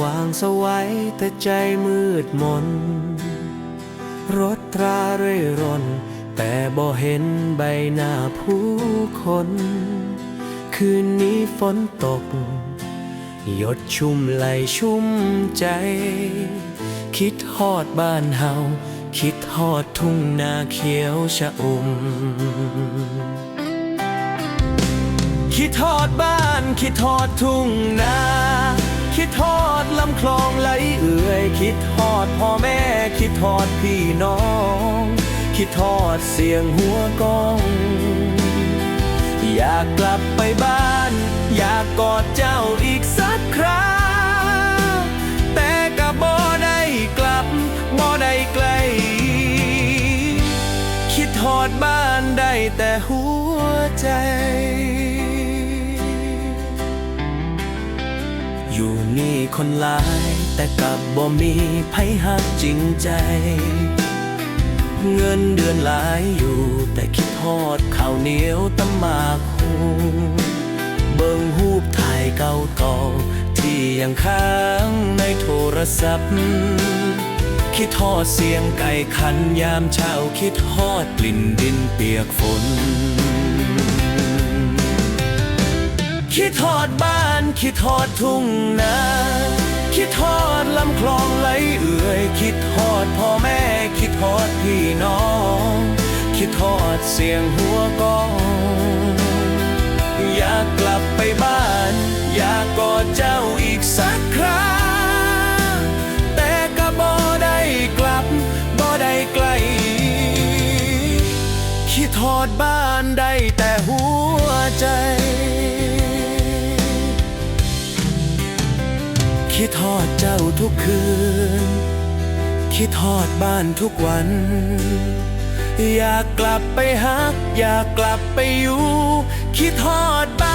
ว่างไสวัยแต่ใจมืดมนรถตราเร่ร่อนแต่บ่เห็นใบหน้าผู้คน คืนนี้ฝนตกหยดชุ่มไหลชุ่มใจ คิดฮอดบ้านเฮาคิดฮอดทุ่งนาเขียวชะอุ่มคิดฮอดบ้านคิดฮอดทุ่งนาคิดฮอดลำคลองไหลเอื่อยคิดฮอดพ่อแม่คิดฮอดพี่น้องคิดฮอดเสียงหัวกองอยากกลับไปบ้านอยากกอดเจ้าอีกสักครั้งแต่ก็บ่ได้กลับบ่ได้ไกลคิดฮอดบ้านได้แต่หัวใจอยู่นี่คนหลายแต่กับบ่มีไผฮักจริงใจเงินเดือนหลายอยู่แต่คิดฮอดข้าวเหนียวตำหมากหุงเบิ่งรูปถ่ายเก่าๆที่ยังค้างในโทรศัพท์คิดฮอดเสียงไก่ขันยามเช้าคิดฮอดกลิ่นดินเปียกฝนคิดฮอดบ้านคิดฮอดทุ่งนาคิดฮอดลำคลองไหลเอื่อยคิดฮอดพ่อแม่คิดฮอดพี่น้องคิดฮอดเสียงหัวกองอยากกลับไปบ้านอยากกอดเจ้าอีกสักครั้งแต่ก็บ่ได้กลับบ่ได้ไกลคิดฮอดบ้านได้แต่หัวใจคิดฮอดเจ้าทุกคืนคิดฮอดบ้านทุกวันอยากกลับไปฮักอยากกลับไปอยู่คิดฮอดบ้